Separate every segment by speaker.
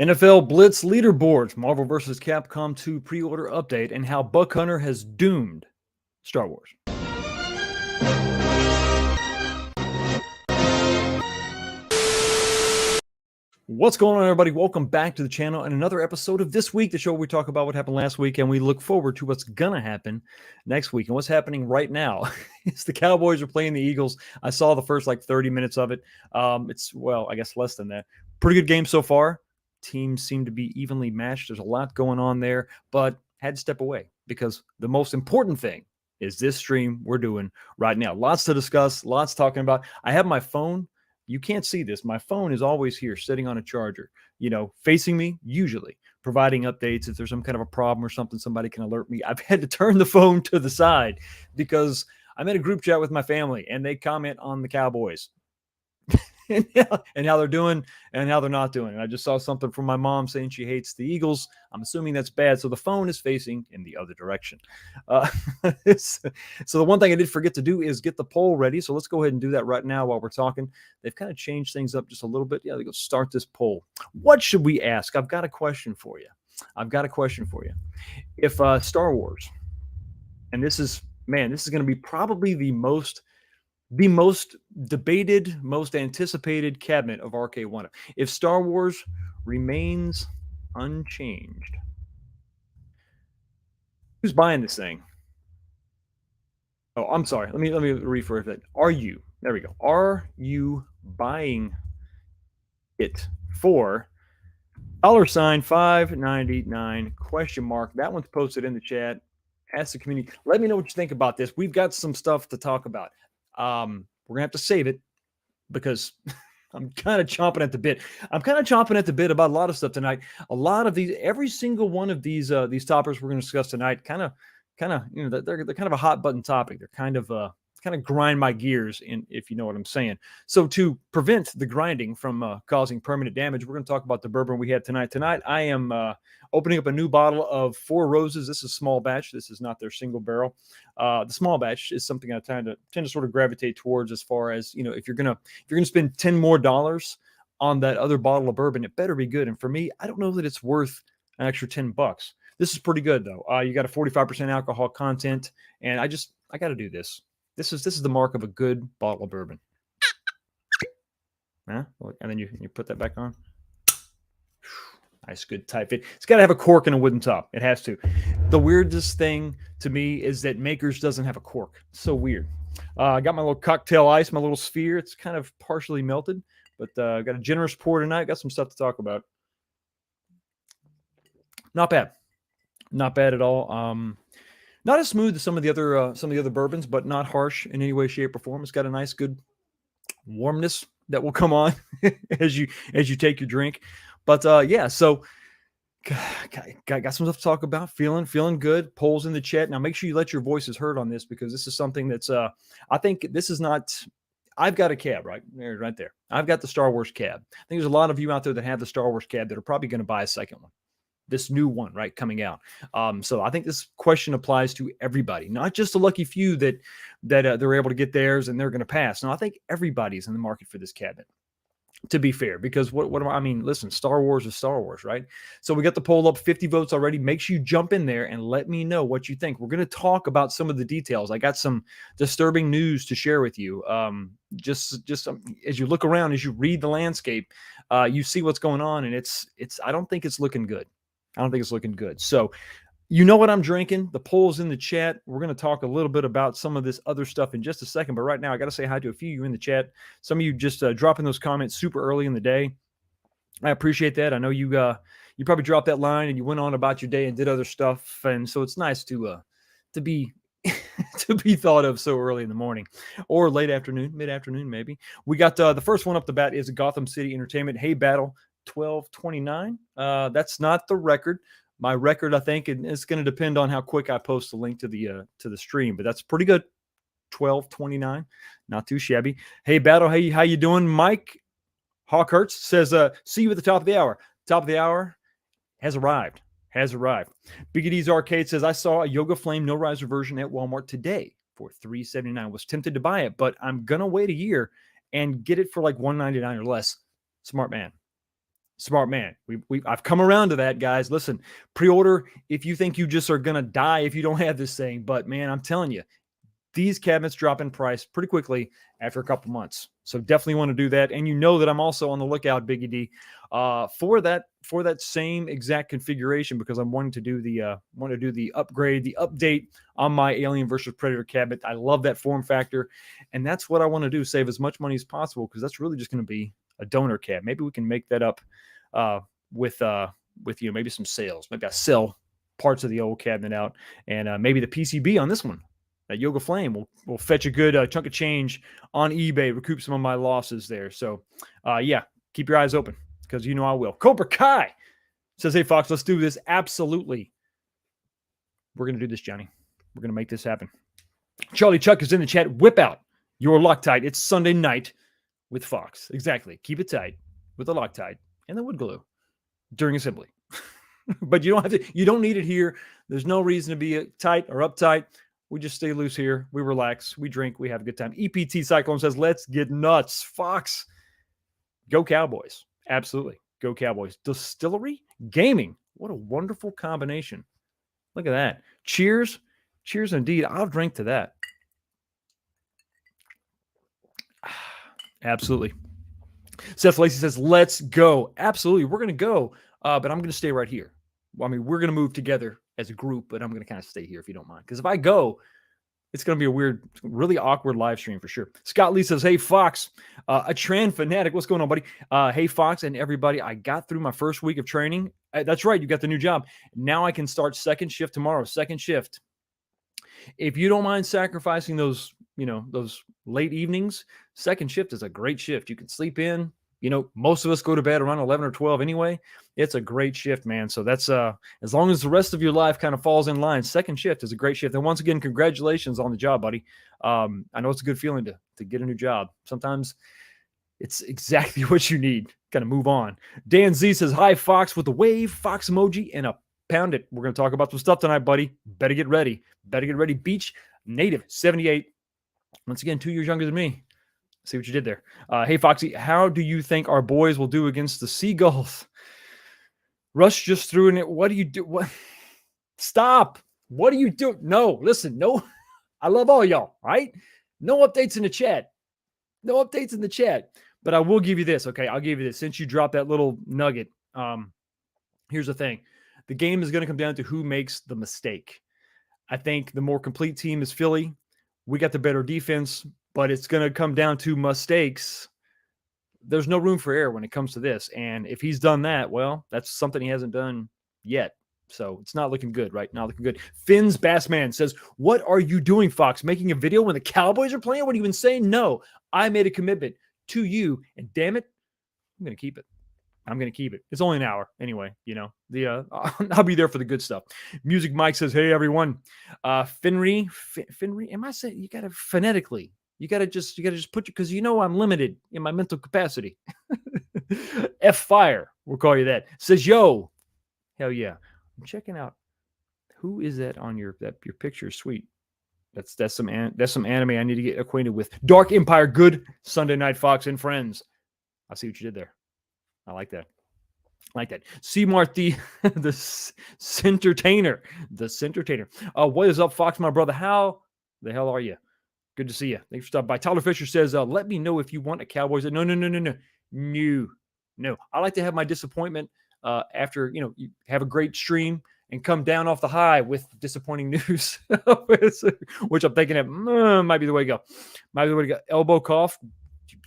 Speaker 1: NFL Blitz Leaderboards, Marvel vs. Capcom 2 pre-order update, and how Buck Hunter has doomed Star Wars. What's going on, everybody? Welcome back to the channel and another episode of This Week, the show where we talk about what happened last week and we look forward to what's going to happen next week. And what's happening right now is the Cowboys are playing the Eagles. I saw the first 30 minutes of it. Well, I guess less than that. Pretty good game so far. Teams seem to be evenly matched. There's a lot going on there, but had to step away because the most important thing is this stream we're doing right now. Lots to discuss, lots talking about. I have my phone. You can't see this. My phone is always here sitting on a charger, facing me, usually providing updates. If there's some kind of a problem or something, somebody can alert me. I've had to turn the phone to the side because I'm in a group chat with my family and they comment on the Cowboys and how they're doing and how they're not doing. And I just saw something from my mom saying she hates the Eagles. I'm assuming that's bad. So the phone is facing in the other direction. So the one thing I did forget to do is get the poll ready. So let's go ahead and do that right now while we're talking. They've kind of changed things up just a little bit. Yeah, they go start this poll. What should we ask? I've got a question for you. If Star Wars, and this is going to be probably the most debated, most anticipated cabinet of RK1. If Star Wars remains unchanged, who's buying this thing? Oh, I'm sorry. Let me rephrase that. There we go. Are you buying it for $5.99 question mark? That one's posted in the chat. Ask the community. Let me know what you think about this. We've got some stuff to talk about. We're gonna have to save it because I'm kind of chomping at the bit. About a lot of stuff tonight. A lot of these, every single one of these topics we're going to discuss tonight, kind of, they're kind of a hot button topic. They're kind of grind my gears, if you know what I'm saying. So to prevent the grinding from causing permanent damage, we're going to talk about the bourbon we had tonight. Tonight, I am opening up a new bottle of Four Roses. This is small batch. This is not their single barrel. The small batch is something I tend to sort of gravitate towards, as far as, if you're gonna spend $10 more on that other bottle of bourbon, it better be good. And for me, I don't know that it's worth an extra $10. This is pretty good though. You got a 45% alcohol content, and I got to do this. This is the mark of a good bottle of bourbon. Huh? And then you put that back on. Nice, good tight fit. It's got to have a cork and a wooden top. It has to. The weirdest thing to me is that Makers doesn't have a cork. It's so weird. I got my little cocktail ice, my little sphere. It's kind of partially melted, but I got a generous pour tonight. Got some stuff to talk about. Not bad. Not bad at all. Not as smooth as some of the other bourbons, but not harsh in any way, shape, or form. It's got a nice, good warmness that will come on as you take your drink. But yeah, so got some stuff to talk about. Feeling good. Polls in the chat. Now make sure you let your voices heard on this, because this is something that's I think this is not. I've got a cab right there. I've got the Star Wars cab. I think there's a lot of you out there that have the Star Wars cab that are probably going to buy a second one. This new one, right, coming out. So I think this question applies to everybody, not just the lucky few that they're able to get theirs and they're going to pass. No, I think everybody's in the market for this cabinet, to be fair, because listen, Star Wars is Star Wars, right? So we got the poll up, 50 votes already. Make sure you jump in there and let me know what you think. We're going to talk about some of the details. I got some disturbing news to share with you. Just as you look around, as you read the landscape, you see what's going on, and I don't think it's looking good. So you know what I'm drinking. The poll's in the chat. We're going to talk a little bit about some of this other stuff in just a second. But right now, I got to say hi to a few of you in the chat. Some of you just dropping those comments super early in the day. I appreciate that. I know you probably dropped that line and you went on about your day and did other stuff. And so it's nice to be to be thought of so early in the morning or late afternoon, mid-afternoon maybe. We got the first one up the bat is Gotham City Entertainment. Hey, Battle. 12:29. That's not the record. My record, I think, is going to depend on how quick I post the link to the stream, but that's pretty good. 12:29, not too shabby. Hey, Battle. Hey, how you doing? Mike Hawkhurst says, "See you at the top of the hour." Top of the hour has arrived. Biggie D's Arcade says, "I saw a Yoga Flame No Riser version at Walmart today for $3.79. Was tempted to buy it, but I'm gonna wait a year and get it for like $1.99 or less." Smart man. Smart man. I've come around to that, guys. Listen, pre-order if you think you just are going to die if you don't have this thing. But, man, I'm telling you, these cabinets drop in price pretty quickly after a couple months. So definitely want to do that. And you know that I'm also on the lookout, Biggie D, for that same exact configuration, because I'm wanting to do the upgrade, the update on my Alien versus Predator cabinet. I love that form factor, and that's what I want to do, save as much money as possible, because that's really just going to be a donor cab. Maybe we can make that up with maybe some sales. Maybe I sell parts of the old cabinet out, and maybe the PCB on this one, that Yoga Flame, will fetch a good chunk of change on eBay, recoup some of my losses there. So, yeah, keep your eyes open, because you know I will. Cobra Kai says, hey, Fox, let's do this. Absolutely. We're going to do this, Johnny. We're going to make this happen. Charlie Chuck is in the chat. Whip out your Loctite. It's Sunday night with Fox. Exactly. Keep it tight with the Loctite and the wood glue during assembly. But you don't need it here. There's no reason to be tight or uptight. We just stay loose here. We relax. We drink. We have a good time. EPT Cyclone says, let's get nuts. Fox. Go Cowboys. Absolutely. Go Cowboys. Distillery Gaming. What a wonderful combination. Look at that. Cheers. Cheers indeed. I'll drink to that. Absolutely. Seth Lacey says, let's go. Absolutely. We're going to go, but I'm going to stay right here. I mean, we're going to move together as a group, but I'm going to kind of stay here if you don't mind. Because if I go, it's going to be a weird, really awkward live stream for sure. Scott Lee says, hey, Fox, a Tran fanatic. What's going on, buddy? Hey, Fox and everybody. I got through my first week of training. That's right. You got the new job. Now I can start second shift tomorrow. Second shift. If you don't mind sacrificing those late evenings, second shift is a great shift. You can sleep in. Most of us go to bed around 11 or 12 anyway. It's a great shift, man. So that's as long as the rest of your life kind of falls in line, second shift is a great shift. And once again, congratulations on the job, buddy. I know it's a good feeling to get a new job. Sometimes it's exactly what you need. Kind of move on. Dan Z says, hi, Fox, with the wave, Fox emoji, and a pound it. We're going to talk about some stuff tonight, buddy. Better get ready. Beach Native 78. Once again, 2 years younger than me. See what you did there. Hey, Foxy, how do you think our boys will do against the Seagulls? Rush just threw in it. What do you do? What? Stop. What do you do? No, listen, no. I love all y'all, right? No updates in the chat. No updates in the chat. But I will give you this, okay? I'll give you this. Since you dropped that little nugget, here's the thing. The game is going to come down to who makes the mistake. I think the more complete team is Philly. We got the better defense, but it's going to come down to mistakes. There's no room for error when it comes to this. And if he's done that, well, that's something he hasn't done yet. So it's not looking good, right? Not looking good. Finn's Bassman says, what are you doing, Fox? Making a video when the Cowboys are playing? What are you even saying? No, I made a commitment to you, and damn it, I'm going to keep it. I'm going to keep it. It's only an hour anyway, I'll be there for the good stuff. Music Mike says, hey, everyone. Finry, am I saying you got to phonetically? You got to just put because I'm limited in my mental capacity. F Fire, we'll call you that. Says, yo, hell yeah. I'm checking out. Who is that on your picture? Sweet. That's some anime I need to get acquainted with. Dark Empire, good Sunday Night Fox and Friends. I see what you did there. I like that. C. Mart, the Centertainer. What is up, Fox, my brother? How the hell are you? Good to see you. Thanks for stopping by. Tyler Fisher says, let me know if you want a Cowboys. No. I like to have my disappointment after, you have a great stream and come down off the high with disappointing news, which I'm thinking might be the way to go. Elbow cough.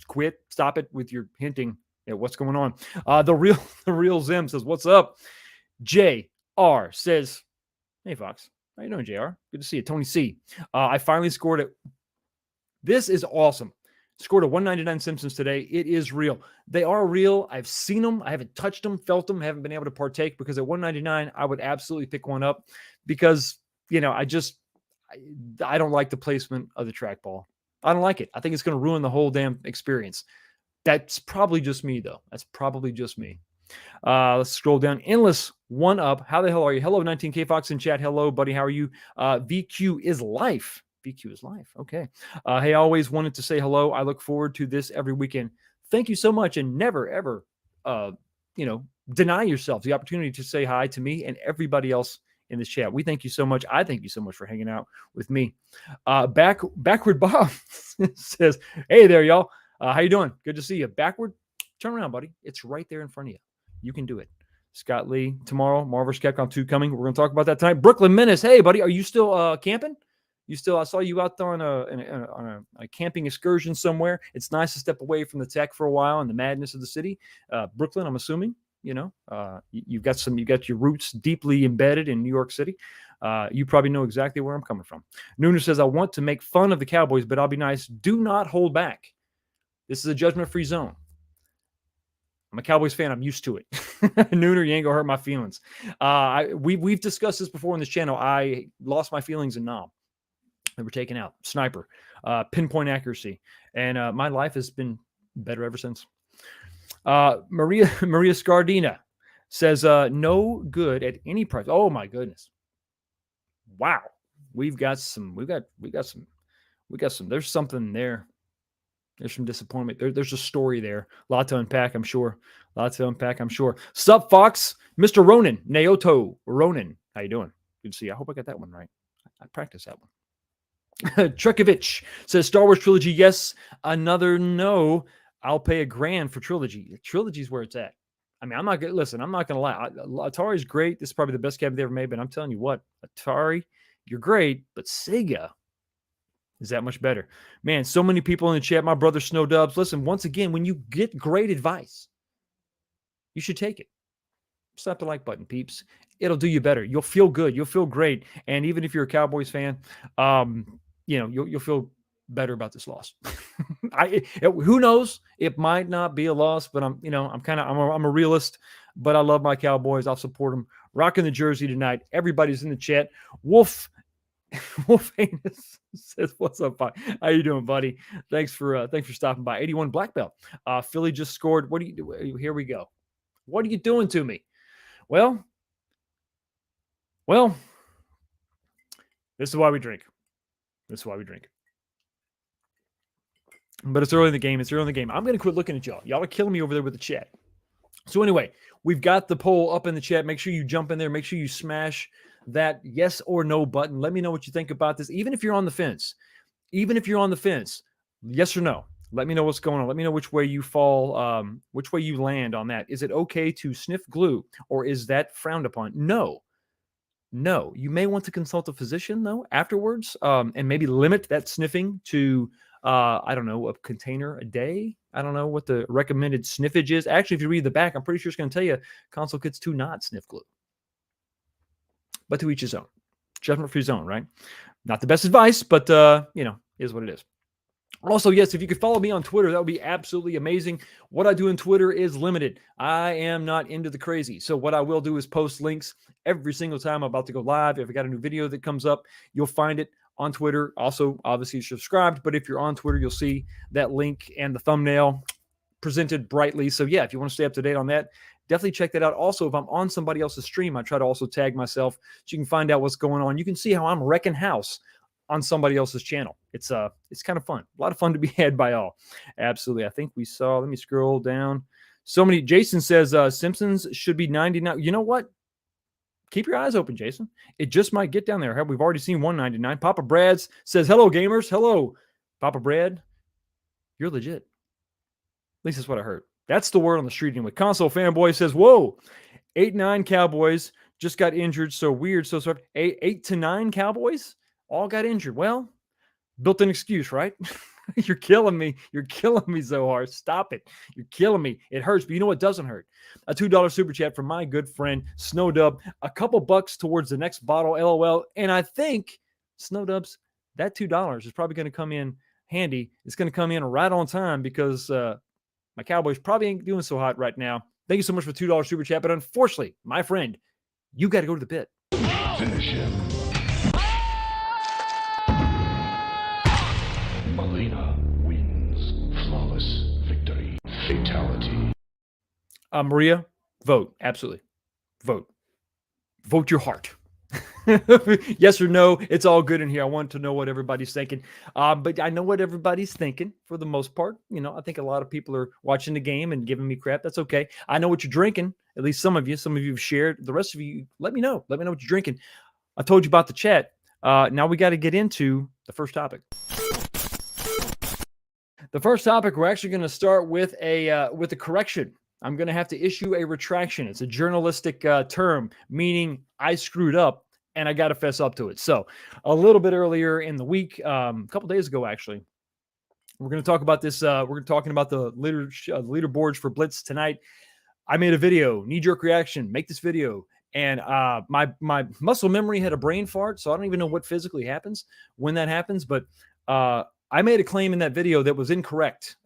Speaker 1: Quit. Stop it with your hinting. Yeah, what's going on? The real Zim says, what's up? JR says, hey, Fox. How you doing, JR? Good to see you. Tony C. I finally scored it. This is awesome. Scored a 199 Simpsons today. It is real. They are real. I've seen them. I haven't touched them, felt them, haven't been able to partake because at 199, I would absolutely pick one up because, I don't like the placement of the trackball. I don't like it. I think it's going to ruin the whole damn experience. That's probably just me, though. That's probably just me. Let's scroll down. Endless one up. How the hell are you? Hello, 19K Fox in chat. Hello, buddy. How are you? VQ is life. VQ is life. Okay. Hey, I always wanted to say hello. I look forward to this every weekend. Thank you so much. And never, ever, deny yourselves the opportunity to say hi to me and everybody else in this chat. We thank you so much. I thank you so much for hanging out with me. Backward Bob says, hey there, y'all. How you doing? Good to see you. Backward, turn around, buddy. It's right there in front of you. You can do it. Scott Lee, tomorrow, Marvel vs. Capcom 2 coming. We're going to talk about that tonight. Brooklyn Menace, hey, buddy, are you still camping? I saw you out there on a camping excursion somewhere. It's nice to step away from the tech for a while and the madness of the city. Brooklyn, I'm assuming, you've got your roots deeply embedded in New York City. You probably know exactly where I'm coming from. Nooner says, I want to make fun of the Cowboys, but I'll be nice. Do not hold back. This is a judgment-free zone. I'm a Cowboys fan. I'm used to it. Nooner, you ain't gonna hurt my feelings. We've discussed this before on this channel. I lost my feelings in Nom. They were taken out. Sniper, pinpoint accuracy, and my life has been better ever since. Maria Scardina says, no good at any price. Oh my goodness. Wow. We've got some, there's something there. There's some disappointment. There's a story there. A lot to unpack, I'm sure. Sup, Fox? Mr. Ronan. Naoto Ronan. How you doing? Good to see you. I hope I got that one right. I practiced that one. Trekovich says, Star Wars Trilogy, yes. Another no. I'll pay $1,000 for Trilogy. Trilogy's where it's at. I mean, I'm not going to lie. Atari's great. This is probably the best cabinet they ever made, but I'm telling you what, Atari, you're great, but Sega is that much better. Man, so many people in the chat. My brother Snow Dubs. Listen, once again, when you get great advice, you should take it. Slap the like button, peeps. It'll do you better. You'll feel good. You'll feel great. And even if you're a Cowboys fan, you'll feel better about this loss. Who knows? It might not be a loss, but I'm a realist. But I love my Cowboys. I'll support them. Rocking the jersey tonight. Everybody's in the chat. Wolf Anus says, "What's up, buddy? How you doing, buddy? Thanks for stopping by." 81 black belt. Philly just scored. What do you do? Here we go. What are you doing to me? Well, this is why we drink. But it's early in the game. I'm going to quit looking at y'all. Y'all are killing me over there with the chat. So anyway, we've got the poll up in the chat. Make sure you jump in there. Make sure you smash that yes or no button. Let me know what you think about this. Even if you're on the fence, yes or no. Let me know what's going on. Let me know which way you fall, which way you land on that. Is it okay to sniff glue, or is that frowned upon? No. You may want to consult a physician, though, afterwards, and maybe limit that sniffing to, I don't know, a container a day. I don't know what the recommended sniffage is. Actually, if you read the back, I'm pretty sure it's going to tell you console kids to not sniff glue. But to each his own. Judgment-free zone, right? Not the best advice, but, is what it is. Also, yes, if you could follow me on Twitter, that would be absolutely amazing. What I do on Twitter is limited. I am not into the crazy. So what I will do is post links every single time I'm about to go live. If I got a new video that comes up, you'll find it on Twitter. Also, obviously, subscribed. But if you're on Twitter, you'll see that link and the thumbnail presented brightly. So yeah, if you want to stay up to date on that, definitely check that out. Also, if I'm on somebody else's stream, I try to also tag myself so you can find out what's going on. You can see how I'm wrecking house on somebody else's channel. It's kind of fun. A lot of fun to be had by all. Absolutely. I think we saw, let me scroll down. So many. Jason says Simpsons should be 99. You know what? Keep your eyes open, Jason. It just might get down there. We've already seen 199. Papa Brad's says, hello, gamers. Hello, Papa Brad. You're legit. At least that's what I heard. That's the word on the street anyway. Console Fanboy says, whoa, 8-9 Cowboys just got injured. So weird. So sorry. 8 to 9 Cowboys all got injured. Well, built-in excuse, right? You're killing me. You're killing me so hard. Stop it. You're killing me. It hurts, but you know what doesn't hurt? A $2 super chat from my good friend Snowdub. A couple bucks towards the next bottle, LOL. And I think, Snowdubs, that $2 is probably going to come in handy. It's going to come in right on time because my Cowboys probably ain't doing so hot right now. Thank you so much for the $2 super chat. But unfortunately, my friend, you got to go to the pit.
Speaker 2: Finish him. Molina wins. Flawless victory. Fatality.
Speaker 1: Maria, vote. Absolutely. Vote. Vote your heart. Yes or no, it's all good in here. I want to know what everybody's thinking. But I know what everybody's thinking for the most part. You know, I think a lot of people are watching the game and giving me crap. That's okay. I know what you're drinking. At least some of you. Some of you have shared. The rest of you, let me know. Let me know what you're drinking. I told you about the chat. Now we got to get into the first topic. The first topic, we're actually going to start with a correction. I'm going to have to issue a retraction. It's a journalistic term, meaning I screwed up and I got to fess up to it. So a little bit earlier in the week, a couple days ago, actually, we're going to talk about this. We're talking about the leaderboards for Blitz tonight. I made a video, knee-jerk reaction, make this video. And my muscle memory had a brain fart, so I don't even know what physically happens when that happens. But I made a claim in that video that was incorrect.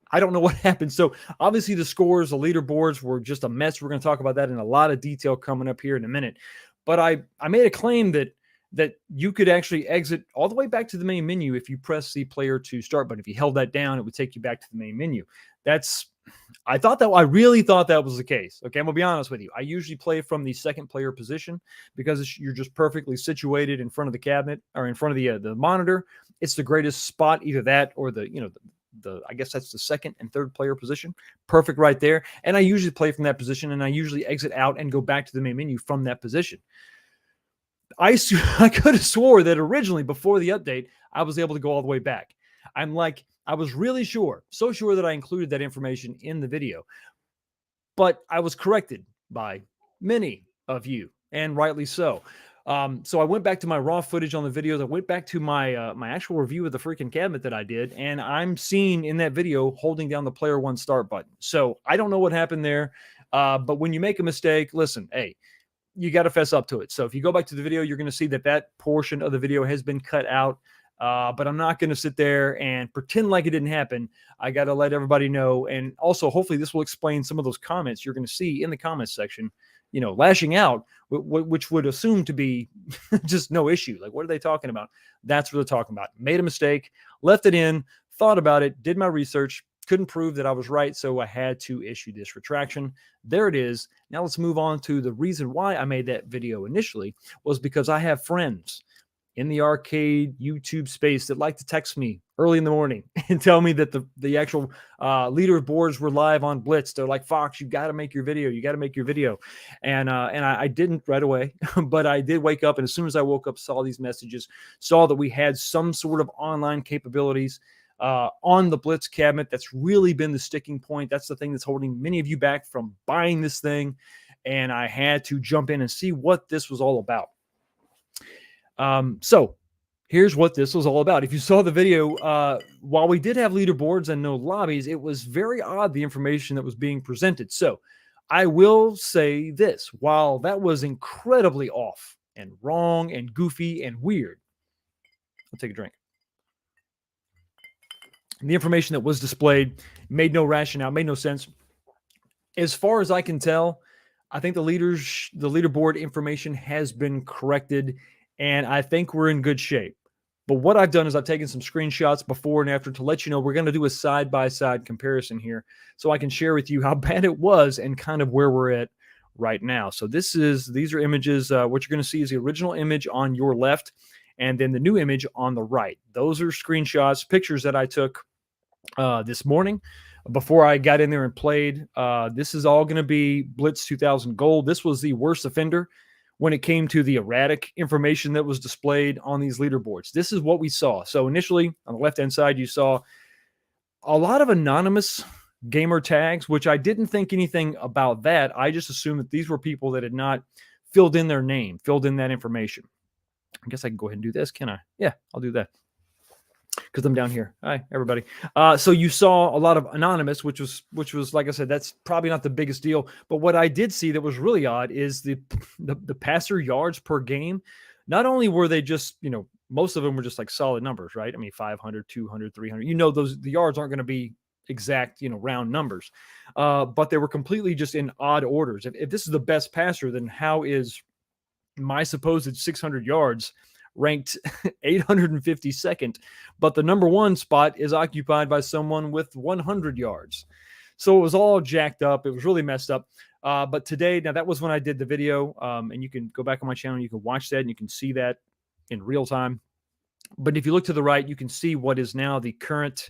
Speaker 1: I don't know what happened. So obviously the scores, the leaderboards were just a mess. We're going to talk about that in a lot of detail coming up here in a minute. But I made a claim that you could actually exit all the way back to the main menu if you press the player to start button. If you held that down, it would take you back to the main menu. I really thought that was the case. Okay, I'm gonna be honest with you. I usually play from the second player position because you're just perfectly situated in front of the cabinet or in front of the monitor. It's the greatest spot, either that or the I guess that's the second and third player position. Perfect right there. And I usually play from that position, and I usually exit out and go back to the main menu from that position. I could have swore that originally, before the update, I was able to go all the way back. I was really sure, so sure that I included that information in the video. But I was corrected by many of you, and rightly so. So I went back to my raw footage on the videos. I went back to my my actual review of the freaking cabinet that I did, and I'm seen in that video holding down the player one start button. So I don't know what happened there, but when you make a mistake, listen, hey, you got to fess up to it. So if you go back to the video, you're going to see that portion of the video has been cut out. But I'm not going to sit there and pretend like it didn't happen. I got to let everybody know. And also, hopefully this will explain some of those comments you're going to see in the comments section, lashing out, which would assume to be just no issue. Like, what are they talking about? That's what they're talking about. Made a mistake, left it in, thought about it, did my research, couldn't prove that I was right. So I had to issue this retraction. There it is. Now let's move on to the reason why I made that video initially was because I have friends in the arcade YouTube space that like to text me early in the morning and tell me that the actual leaderboards were live on Blitz. They're like, Fox, you got to make your video. You got to make your video. And I didn't right away, but I did wake up. And as soon as I woke up, saw these messages, saw that we had some sort of online capabilities on the Blitz cabinet. That's really been the sticking point. That's the thing that's holding many of you back from buying this thing. And I had to jump in and see what this was all about. So here's what this was all about. If you saw the video, while we did have leaderboards and no lobbies, it was very odd, the information that was being presented. So I will say this, while that was incredibly off and wrong and goofy and weird, I'll take a drink. The information that was displayed made no rationale, made no sense. As far as I can tell, I think the leaderboard information has been corrected, and I think we're in good shape. But what I've done is I've taken some screenshots before and after to let you know we're going to do a side-by-side comparison here so I can share with you how bad it was and kind of where we're at right now. So these are images. What you're going to see is the original image on your left and then the new image on the right. Those are screenshots, pictures that I took this morning before I got in there and played. This is all going to be Blitz 2000 Gold. This was the worst offender when it came to the erratic information that was displayed on these leaderboards. This is what we saw. So initially, on the left-hand side, you saw a lot of anonymous gamer tags, which I didn't think anything about that. I just assumed that these were people that had not filled in their name, filled in that information. I guess I can go ahead and do this, can I? Yeah, I'll do that because I'm down here. Hi, everybody. So you saw a lot of anonymous, which was, like I said, that's probably not the biggest deal. But what I did see that was really odd is the passer yards per game. Not only were they just, most of them were just like solid numbers, right? I mean, 500, 200, 300. The yards aren't going to be exact, round numbers. But they were completely just in odd orders. If this is the best passer, then how is my supposed 600 yards ranked 852nd, but the number one spot is occupied by someone with 100 yards. So it was all jacked up. It was really messed up. But today, now that was when I did the video, and you can go back on my channel, you can watch that, and you can see that in real time. But if you look to the right, you can see what is now the current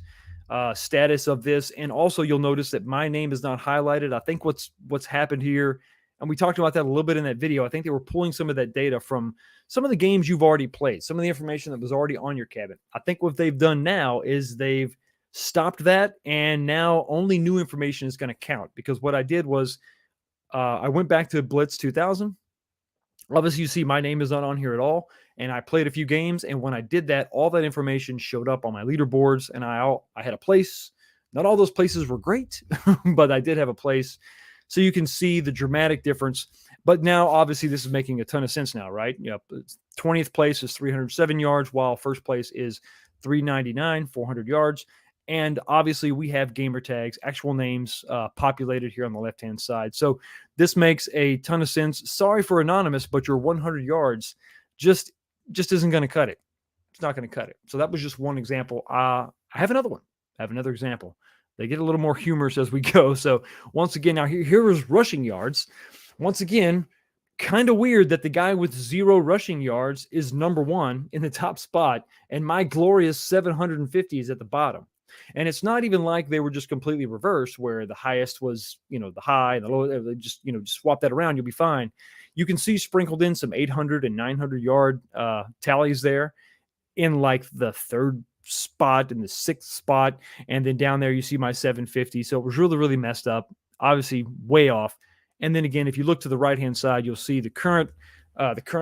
Speaker 1: status of this. And also you'll notice that my name is not highlighted. I think what's happened here, and we talked about that a little bit in that video, I think they were pulling some of that data from some of the games you've already played, some of the information that was already on your cabinet. I think what they've done now is they've stopped that, and now only new information is going to count. Because what I did was I went back to Blitz 2000. Obviously, you see my name is not on here at all. And I played a few games. And when I did that, all that information showed up on my leaderboards. And I had a place. Not all those places were great, but I did have a place. So you can see the dramatic difference. But now, obviously, this is making a ton of sense now, right? 20th place is 307 yards, while first place is 399, 400 yards. And obviously, we have gamer tags, actual names populated here on the left-hand side. So this makes a ton of sense. Sorry for anonymous, but your 100 yards just isn't going to cut it. It's not going to cut it. So that was just one example. I have another one. I have another example. They get a little more humorous as we go. So once again, now here is rushing yards. Once again, kind of weird that the guy with 0 rushing yards is number 1 in the top spot, and my glorious 750 is at the bottom. And it's not even like they were just completely reversed, where the highest was, the high, and the low. They just swap that around, you'll be fine. You can see sprinkled in some 800 and 900 yard tallies there in like the 3rd spot and the 6th spot. And then down there, you see my 750. So it was really, really messed up, obviously way off. And then again, if you look to the right-hand side, you'll see the current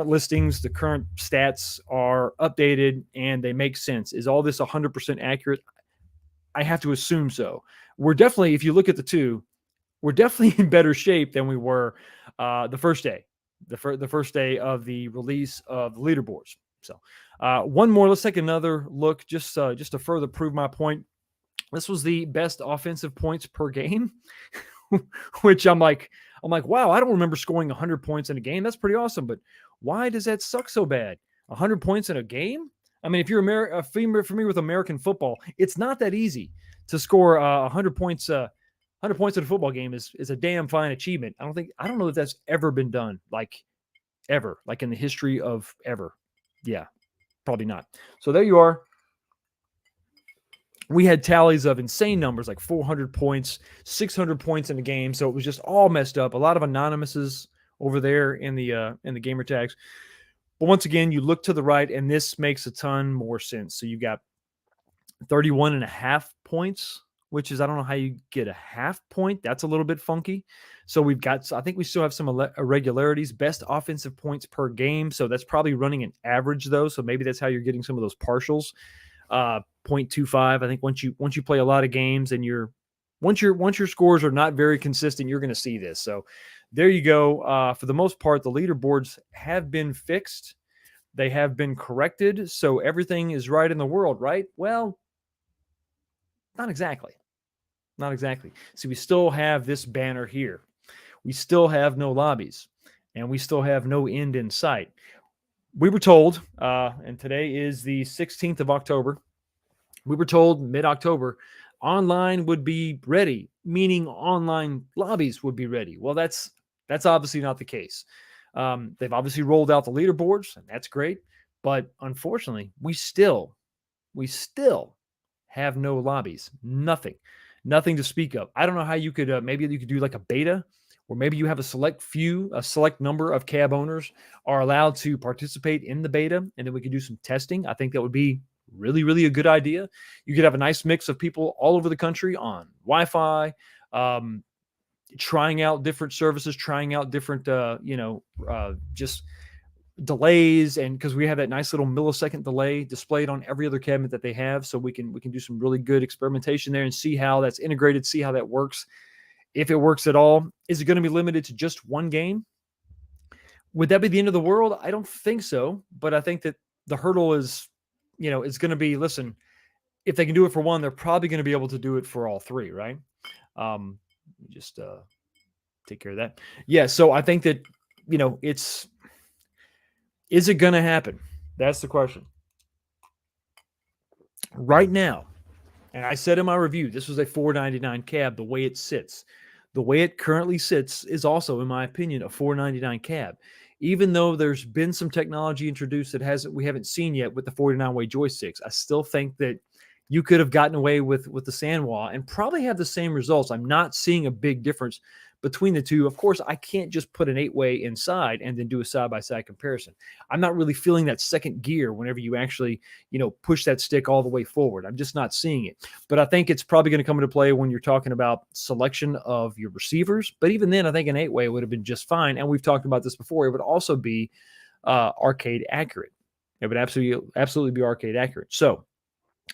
Speaker 1: listings, the current stats are updated, and they make sense. Is all this 100% accurate? I have to assume so. We're definitely, if you look at the two, we're definitely in better shape than we were the first day, the first day of the release of the leaderboards. So one more, let's take another look just to further prove my point. This was the best offensive points per game, which I'm like, wow, I don't remember scoring 100 points in a game. That's pretty awesome. But why does that suck so bad? 100 points in a game? I mean, if you're familiar with American football, it's not that easy to score 100 points. 100 points in a football game is a damn fine achievement. I don't know if that's ever been done, like ever, like in the history of ever. Yeah, probably not. So there you are. We had tallies of insane numbers, like 400 points, 600 points in the game. So it was just all messed up. A lot of anonymouses over there in the gamer tags. But once again, you look to the right, and this makes a ton more sense. So you got 31.5 points, which is, I don't know how you get a half point. That's a little bit funky. So I think we still have some irregularities. Best offensive points per game. So that's probably running an average, though. So maybe that's how you're getting some of those partials. 0.25. I think once you play a lot of games and once your scores are not very consistent, you're going to see this. So there you go. For the most part, the leaderboards have been fixed. They have been corrected. So everything is right in the world, right? Well, not exactly. Not exactly. See, we still have this banner here. We still have no lobbies, and we still have no end in sight. We were told, and today is the 16th of October, we were told mid-October online would be ready, meaning online lobbies would be ready. Well, that's obviously not the case. They've obviously rolled out the leaderboards, and that's great. But unfortunately, we still have no lobbies. Nothing to speak of. I don't know how you could, maybe you could do like a beta, or maybe you have a select number of cab owners are allowed to participate in the beta, and then we could do some testing. I think that would be really, really a good idea. You could have a nice mix of people all over the country on Wi-Fi, trying out different services, trying out different, just delays, and because we have that nice little millisecond delay displayed on every other cabinet that they have, so we can do some really good experimentation there and see how that's integrated, see how that works, if it works at all. Is it going to be limited to just one game? Would that be the end of the world? I don't think so, but I think that the hurdle is, it's going to be, listen, if they can do it for one, they're probably going to be able to do it for all three, right? Just take care of that. Yeah, so I think that, is it going to happen? That's the question. Right now, and I said in my review, this was a $4.99 cab, the way it sits. the way it currently sits is also, in my opinion, a $4.99 cab. Even though there's been some technology introduced that we haven't seen yet with the 49-way joysticks, I still think that you could have gotten away with the Sandwall and probably have the same results. I'm not seeing a big difference between the two. Of course, I can't just put an 8-way inside and then do a side-by-side comparison. I'm not really feeling that second gear whenever you actually, push that stick all the way forward. I'm just not seeing it. But I think it's probably going to come into play when you're talking about selection of your receivers. But even then, I think an 8-way would have been just fine. And we've talked about this before. It would also be arcade accurate. It would absolutely be arcade accurate. So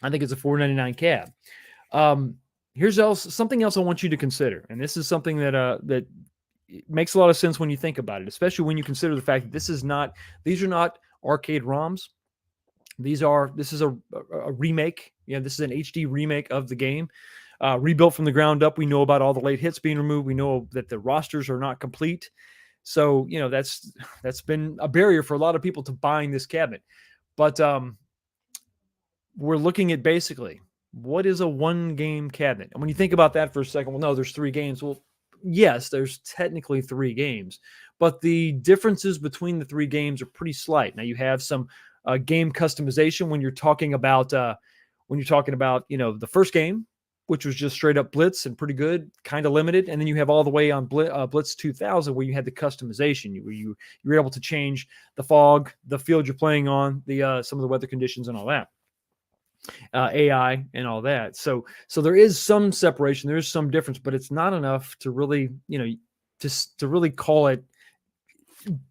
Speaker 1: I think it's a $4.99 cab. Here's something else I want you to consider, and this is something that makes a lot of sense when you think about it, especially when you consider the fact that these are not arcade ROMs. This is a remake. This is an HD remake of the game, rebuilt from the ground up. We know about all the late hits being removed. We know that the rosters are not complete. So that's been a barrier for a lot of people to buying this cabinet. But we're looking at basically, what is a one-game cabinet? And when you think about that for a second, well, no, there's 3 games. Well, yes, there's technically 3 games, but the differences between the 3 games are pretty slight. Now, you have some game customization when you're talking about the first game, which was just straight up Blitz and pretty good, kind of limited, and then you have all the way on Blitz 2000 where you had the customization, where you were able to change the fog, the field you're playing on, the some of the weather conditions and all that. AI and all that. So there is some separation, there is some difference, but it's not enough to really, to really call it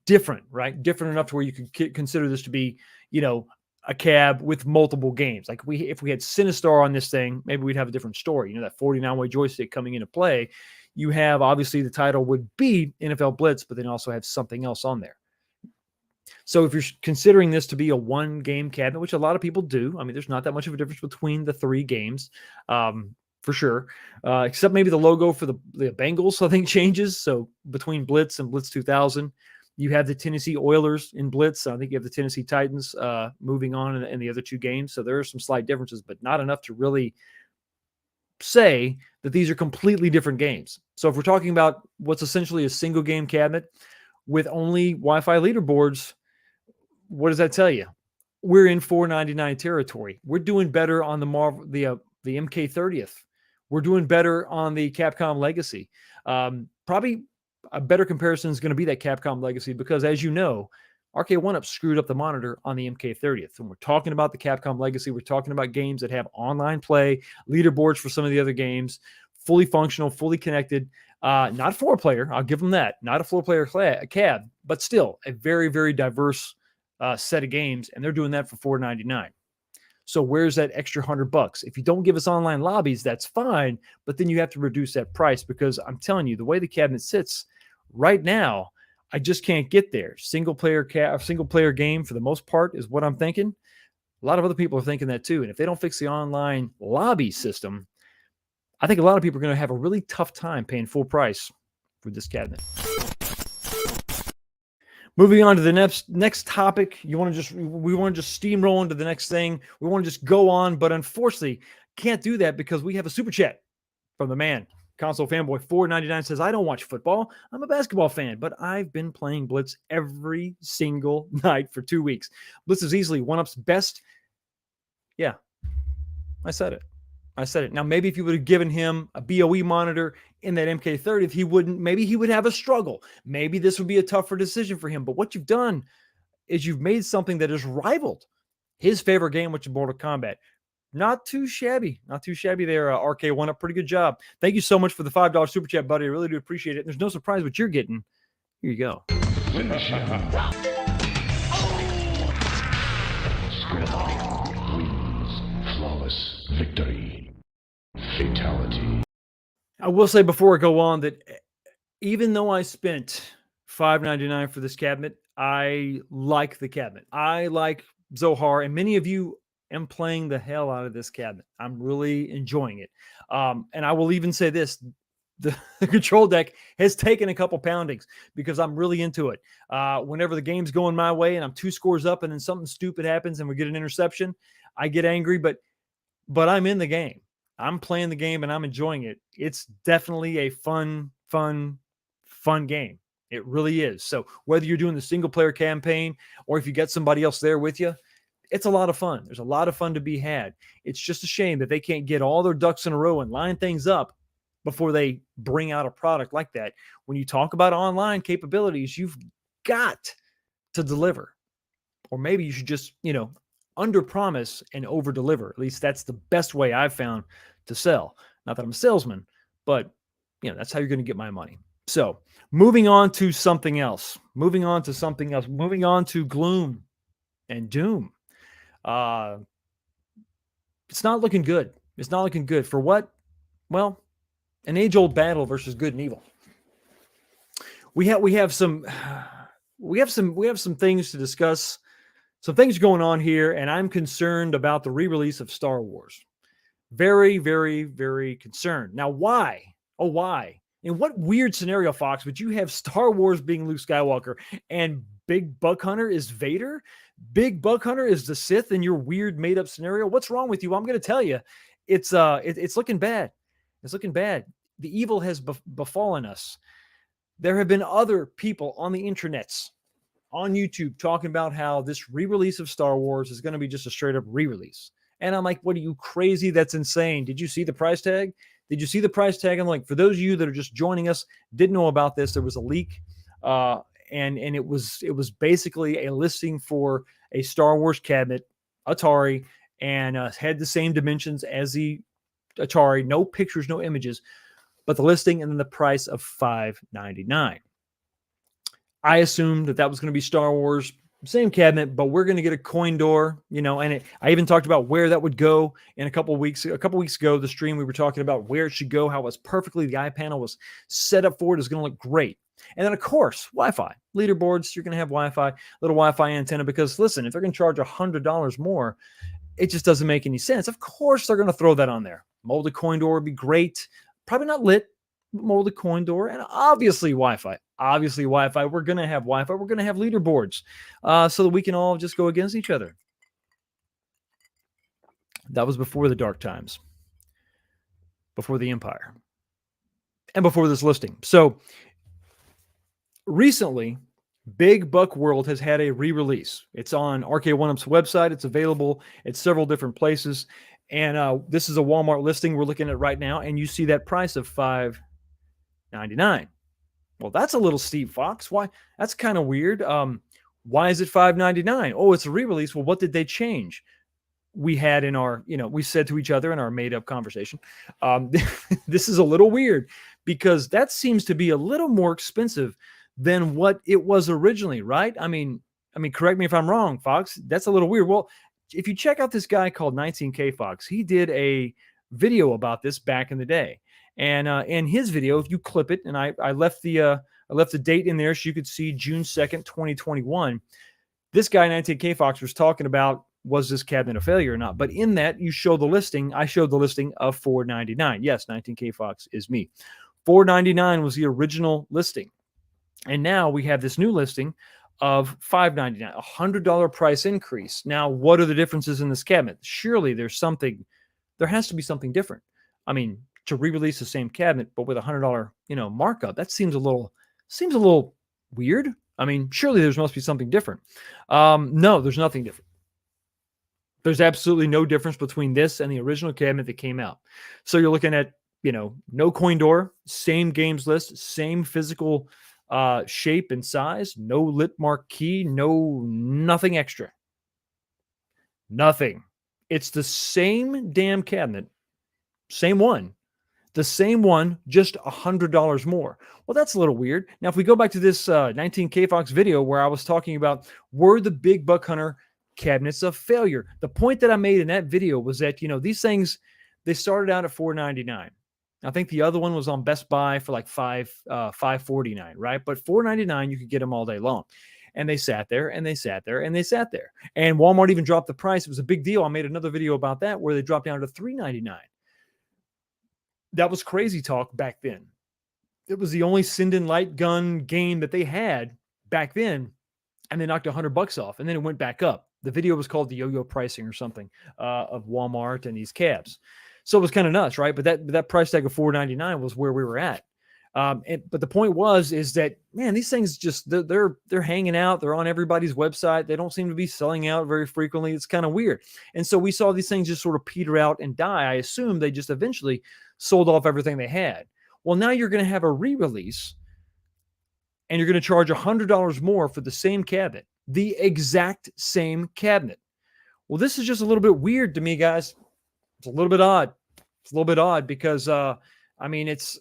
Speaker 1: different, right? Different enough to where you could consider this to be, a cab with multiple games. Like if we had Sinistar on this thing, maybe we'd have a different story. That 49-way joystick coming into play. You have, obviously, the title would be NFL Blitz, but then also have something else on there. So if you're considering this to be a one-game cabinet, which a lot of people do, I mean, there's not that much of a difference between the 3 games, for sure, except maybe the logo for the Bengals, I think, changes. So between Blitz and Blitz 2000, you have the Tennessee Oilers in Blitz. I think you have the Tennessee Titans moving on in the other 2 games. So there are some slight differences, but not enough to really say that these are completely different games. So if we're talking about what's essentially a single-game cabinet with only Wi-Fi leaderboards, what does that tell you? We're in $4.99 territory. We're doing better on the MK30th. We're doing better on the Capcom Legacy. Probably a better comparison is going to be that Capcom Legacy because, as you know, RK1-Up screwed up the monitor on the MK30th. When we're talking about the Capcom Legacy, we're talking about games that have online play, leaderboards for some of the other games, fully functional, fully connected. Not 4-player, I'll give them that. Not a 4-player cab, but still a very, very diverse set of games, and they're doing that for $4.99. So where's that extra $100? If you don't give us online lobbies, that's fine, but then you have to reduce that price because I'm telling you, the way the cabinet sits right now, I just can't get there. Single player game for the most part is what I'm thinking. A lot of other people are thinking that too, and if they don't fix the online lobby system, I think a lot of people are going to have a really tough time paying full price for this cabinet. Moving on to the next topic, we want to just steamroll into the next thing. We want to just go on, but unfortunately, can't do that because we have a super chat from the man, Console Fanboy 499 says, I don't watch football. I'm a basketball fan, but I've been playing Blitz every single night for 2 weeks. Blitz is easily 1-Up's best. Yeah, I said it. Now, maybe if you would have given him a BOE monitor in that MK30, maybe he would have a struggle. Maybe this would be a tougher decision for him. But what you've done is you've made something that has rivaled his favorite game, which is Mortal Kombat. Not too shabby there, RK1-Up. Pretty good job. Thank you so much for the $5 super chat, buddy. I really do appreciate it. There's no surprise what you're getting. Here you go.
Speaker 2: Finish him. Squad wins. Flawless victory. Fatality.
Speaker 1: I will say before I go on that even though I spent $5.99 for this cabinet, I like the cabinet. I like Zohar, and many of you am playing the hell out of this cabinet. I'm really enjoying it. And I will even say this, the control deck has taken a couple poundings because I'm really into it. Whenever the game's going my way and I'm 2 scores up and then something stupid happens and we get an interception, I get angry, but I'm in the game. I'm playing the game and I'm enjoying it. It's definitely a fun fun game. It really is. So whether you're doing the single player campaign or if you get somebody else there with you, it's a lot of fun. There's a lot of fun to be had. It's just a shame that they can't get all their ducks in a row and line things up before they bring out a product like that. When you talk about online capabilities, you've got to deliver. Or maybe you should just, under promise and over deliver. At least that's the best way I've found to sell. Not that I'm a salesman, but that's how you're going to get my money. So moving on to something else. Moving on to gloom and doom. It's not looking good. It's not looking good. For what? Well, an age-old battle versus good and evil. We have some things to discuss. Some things going on here, and I'm concerned about the re-release of Star Wars. Very, very, very concerned. Now, why? Oh, why? In what weird scenario, Fox, would you have Star Wars being Luke Skywalker and Big Buck Hunter is Vader? Big Buck Hunter is the Sith in your weird made-up scenario? What's wrong with you? I'm going to tell you. It's looking bad. It's looking bad. The evil has befallen us. There have been other people on the internets, on YouTube, talking about how this re-release of Star Wars is going to be just a straight-up re-release. And I'm like, what are you, crazy? That's insane. Did you see the price tag? Did you see the price tag? I'm like, for those of you that are just joining us, didn't know about this, there was a leak, and it was basically a listing for a Star Wars cabinet, Atari, and had the same dimensions as the Atari. No pictures, no images, but the listing and then the price of $599. I assumed that was going to be Star Wars, same cabinet, but we're going to get a coin door, and I even talked about where that would go in a couple weeks ago, the stream, we were talking about where it should go, how it's perfectly, the eye panel was set up for it. It's going to look great. And then of course, Wi-Fi, leaderboards, you're going to have Wi-Fi, little Wi-Fi antenna, because listen, if they're going to charge $100 more, it just doesn't make any sense. Of course, they're going to throw that on there. Molded coin door would be great. Probably not lit, molded coin door, and obviously Wi-Fi. We're going to have Wi-Fi. We're going to have leaderboards so that we can all just go against each other. That was before the dark times, before the Empire, and before this listing. So recently, Big Buck World has had a re-release. It's on RK1Up's website. It's available at several different places. And this is a Walmart listing we're looking at right now. And you see that price of $599. Well, that's a little steep, Fox. Why? That's kind of weird. Why is it $599? Oh, it's a re-release. Well, what did they change? We had in our, we said to each other in our made-up conversation, this is a little weird because that seems to be a little more expensive than what it was originally, right? I mean, correct me if I'm wrong, Fox. That's a little weird. Well, if you check out this guy called 19K Fox, he did a video about this back in the day. And in his video, if you clip it, and I left the date in there so you could see June 2nd, 2021. This guy, 19K Fox, was talking about, was this cabinet a failure or not? But in that, you show the listing. I showed the listing of $499. Yes, 19K Fox is me. $499 was the original listing. And now we have this new listing of $599, a $100 price increase. Now, what are the differences in this cabinet? Surely there has to be something different. I mean, to re-release the same cabinet, but with a $100, markup, that seems a little weird. I mean, surely there must be something different. No, there's nothing different. There's absolutely no difference between this and the original cabinet that came out. So you're looking at, no coin door, same games list, same physical shape and size, no lit marquee, nothing extra. Nothing. It's the same damn cabinet, same one. The same one, just $100 more. Well, that's a little weird. Now, if we go back to this 19K Fox video where I was talking about, were the Big Buck Hunter cabinets a failure? The point that I made in that video was that, these things, they started out at $499. I think the other one was on Best Buy for like $549, right? But $499, you could get them all day long. And they sat there, and they sat there, and they sat there. And Walmart even dropped the price. It was a big deal. I made another video about that where they dropped down to $399. That was crazy talk back then. It was the only Sinden light gun game that they had back then, and they knocked $100 off, and then it went back up. The video was called the yo-yo pricing or something of Walmart and these cabs. So it was kind of nuts, right? But that price tag of $499 was where we were at. But the point is that, man, these things just they're hanging out. They're on everybody's website. They don't seem to be selling out very frequently. It's kind of weird. And so we saw these things just sort of peter out and die. I assume they just eventually sold off everything they had. Well, now you're going to have a re-release, and you're going to charge $100 more for the same cabinet, the exact same cabinet. Well, this is just a little bit weird to me, guys. It's a little bit odd. It's a little bit odd because, I mean, it's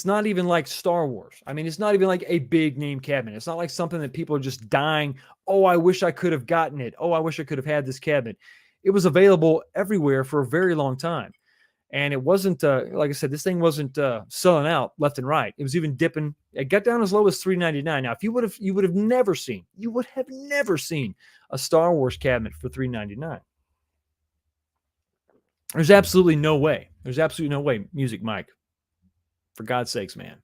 Speaker 1: not even like Star Wars. I mean, it's not even like a big name cabinet. It's not like something that people are just dying. Oh, I wish I could have gotten it. Oh, I wish I could have had this cabinet. It was available everywhere for a very long time. And it wasn't, like I said, this thing wasn't selling out left and right. It was even dipping. It got down as low as $399. Now, if you would have never seen a Star Wars cabinet for $399. There's absolutely no way. There's absolutely no way. Music, Mike. For God's sakes, man.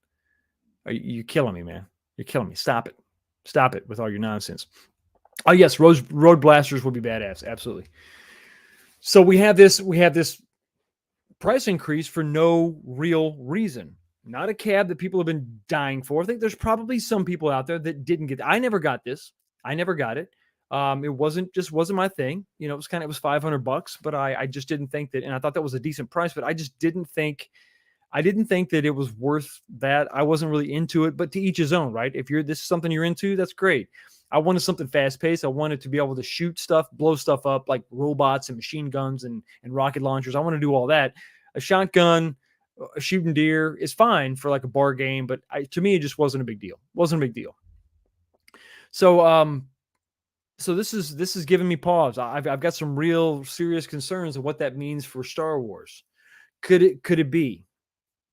Speaker 1: You're killing me, man. You're killing me. Stop it. Stop it with all your nonsense. Oh, yes, road blasters would be badass. Absolutely. So we have this price increase for no real reason. Not a cab that people have been dying for. I think there's probably some people out there that didn't get. I never got this. I never got it. It wasn't my thing. You know, it was $500, but I just didn't think that, and I thought that was a decent price, but I just didn't think that it was worth that. I wasn't really into it, but to each his own, right? If this is something you're into, that's great. I wanted something fast paced. I wanted to be able to shoot stuff, blow stuff up like robots and machine guns and rocket launchers. I want to do all that. A shotgun, a shooting deer is fine for like a bar game, but to me, it just wasn't a big deal. Wasn't a big deal. So, so this is giving me pause. I've got some real serious concerns of what that means for Star Wars. Could it be?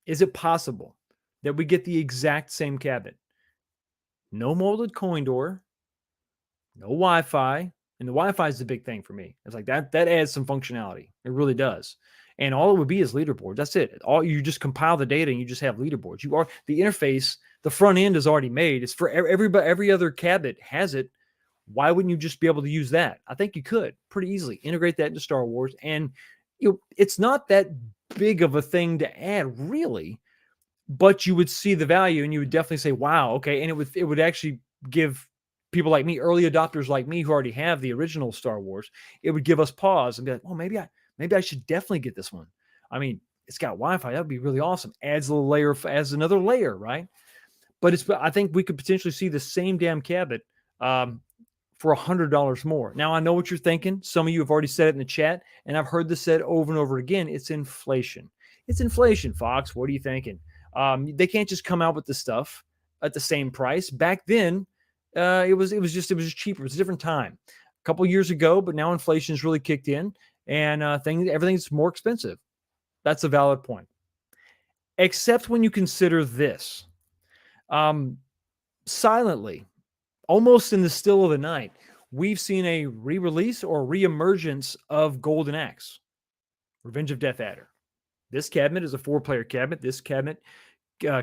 Speaker 1: Is it possible that we get the exact same cabinet? No molded coin door, no Wi-Fi, and the Wi-Fi is the big thing for me. It's like that adds some functionality. It really does. And all it would be is leaderboards. That's it. All you just compile the data and you just have leaderboards. The interface, the front end is already made. It's for everybody. Every other cabinet has it. Why wouldn't you just be able to use that? I think you could pretty easily integrate that into Star Wars. And it's not that big of a thing to add, really, but you would see the value and you would definitely say, wow, okay. And it would actually give people like me, early adopters like me who already have the original Star Wars, it would give us pause and be like, well, maybe I should definitely get this one. I mean, it's got Wi-Fi. That would be really awesome. Adds another layer, right? But I think we could potentially see the same damn cabinet for $100 more. Now, I know what you're thinking. Some of you have already said it in the chat, and I've heard this said over and over again. It's inflation. It's inflation, Fox. What are you thinking? They can't just come out with the stuff at the same price. Back then, it was just cheaper. It was a different time. A couple years ago, but now inflation's really kicked in, and everything's more expensive. That's a valid point. Except when you consider this. Silently, almost in the still of the night, we've seen a re-release or re-emergence of Golden Axe, Revenge of Death Adder. This cabinet is a 4-player cabinet. This cabinet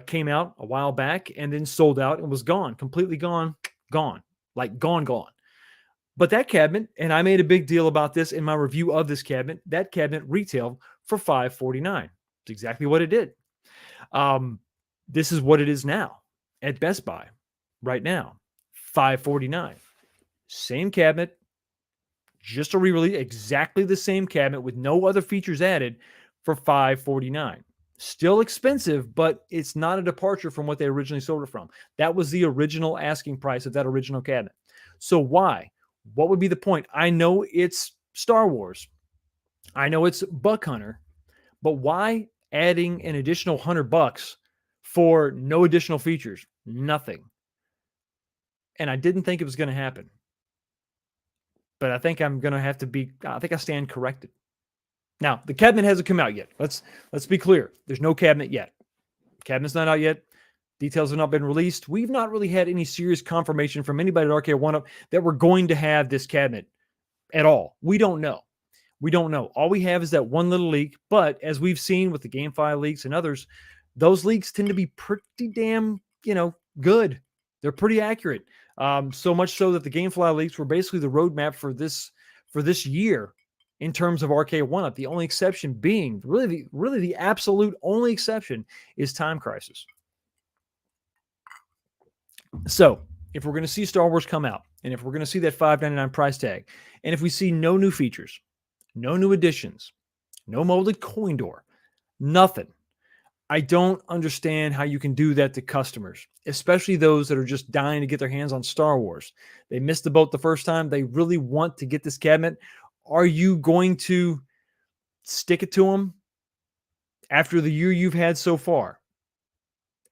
Speaker 1: came out a while back and then sold out and was gone, completely gone. Like gone. But that cabinet, and I made a big deal about this in my review of this cabinet, that cabinet retailed for $549. It's exactly what it did. This is what it is now at Best Buy right now. $549. Same cabinet, just a re-release, exactly the same cabinet with no other features added for $549. Still expensive, but it's not a departure from what they originally sold it from. That was the original asking price of that original cabinet. So why? What would be the point? I know it's Star Wars. I know it's Buck Hunter, but why adding an additional $100 for no additional features? Nothing. And I didn't think it was going to happen. But I think I'm going to have to I think I stand corrected. Now, the cabinet hasn't come out yet. Let's be clear. There's no cabinet yet. Cabinet's not out yet. Details have not been released. We've not really had any serious confirmation from anybody at Arcade One Up that we're going to have this cabinet at all. We don't know. All we have is that one little leak. But as we've seen with the GameFi leaks and others, those leaks tend to be pretty damn, good. They're pretty accurate. So much so that the GameFly leaks were basically the roadmap for this year. in terms of Arcade 1-Up. The only exception being, really the absolute only exception is Time Crisis. So if we're going to see Star Wars come out, and if we're going to see that $5.99 price tag, and if we see no new features, no new additions, no molded coin door, nothing, I don't understand how you can do that to customers, especially those that are just dying to get their hands on Star Wars. They missed the boat the first time. They really want to get this cabinet. Are you going to stick it to them after the year you've had so far?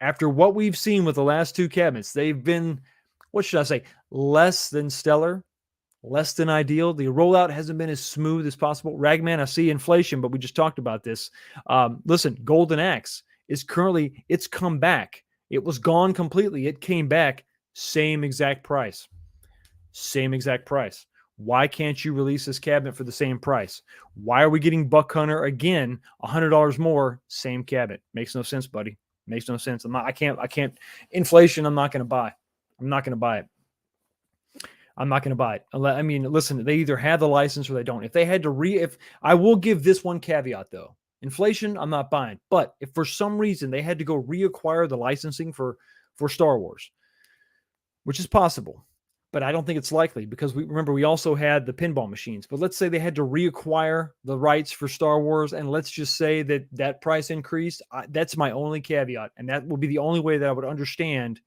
Speaker 1: After what we've seen with the last two cabinets, they've been, what should I say, less than stellar, less than ideal. The rollout hasn't been as smooth as possible. Ragman, I see inflation, but we just talked about this. Listen, Golden Axe is currently, it's come back. It was gone completely. It came back, same exact price. Same exact price. Why can't you release this cabinet for the same price? Why are we getting Buck Hunter again, $100 more, same cabinet? Makes no sense, buddy. Makes no sense. I can't. Inflation, I'm not going to buy. I'm not going to buy it. I'm not going to buy it. I mean, listen, they either have the license or they don't. If they had to I will give this one caveat though. Inflation, I'm not buying. But if for some reason they had to go reacquire the licensing for Star Wars, which is possible, but I don't think it's likely because we also had the pinball machines. But let's say they had to reacquire the rights for Star Wars, and let's just say that price increased. That's my only caveat, and that will be the only way that I would understand.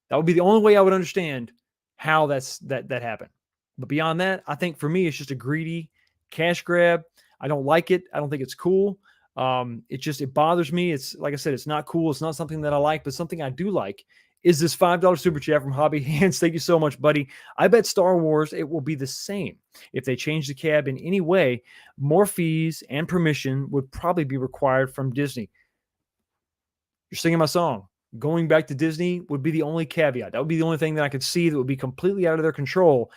Speaker 1: That would be the only way I would understand how that happened. But beyond that, I think for me, it's just a greedy cash grab. I don't like it. I don't think it's cool. It bothers me. It's like I said, it's not cool. It's not something that I like, but something I do like is this $5 super chat from Hobby Hands. Thank you so much, buddy. I bet Star Wars, it will be the same. If they change the cab in any way, more fees and permission would probably be required from Disney. You're singing my song. Going back to Disney would be the only caveat. That would be the only thing that I could see that would be completely out of their control.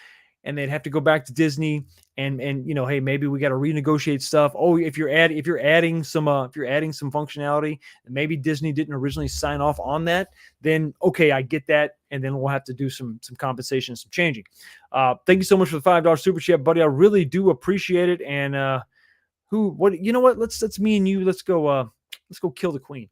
Speaker 1: And they'd have to go back to Disney and hey, maybe we got to renegotiate stuff. Oh, if you're adding some functionality, maybe Disney didn't originally sign off on that, then okay, I get that, and then we'll have to do some compensation, some changing. Thank you so much for the $5 super chat, buddy. I really do appreciate it. And you know what? Let's me and you. Let's go kill the queen.